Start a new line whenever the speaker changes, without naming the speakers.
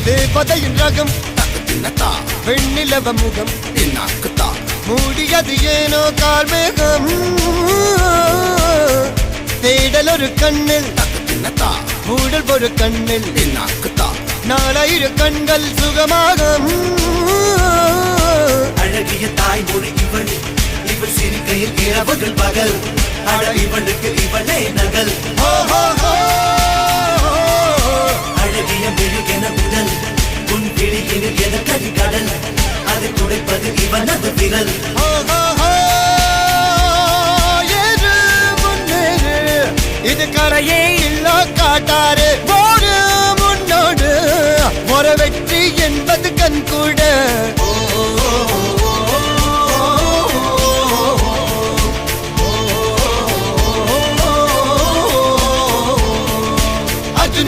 தேவதையின் ரகம் வெண்ணிலவ முகம் மூடியது ஏனோ கார்மேகம் தேடல் ஒரு கண்ணில் மூடல் ஒரு கண்ணில் நாலாயிர கண்கள் சுகமாக
அழகிய தாய்மொழி இவள் இவள் சிரிக்கையில் இரவுகள் பகல் அழ இவளுக்கு இவளே நகல்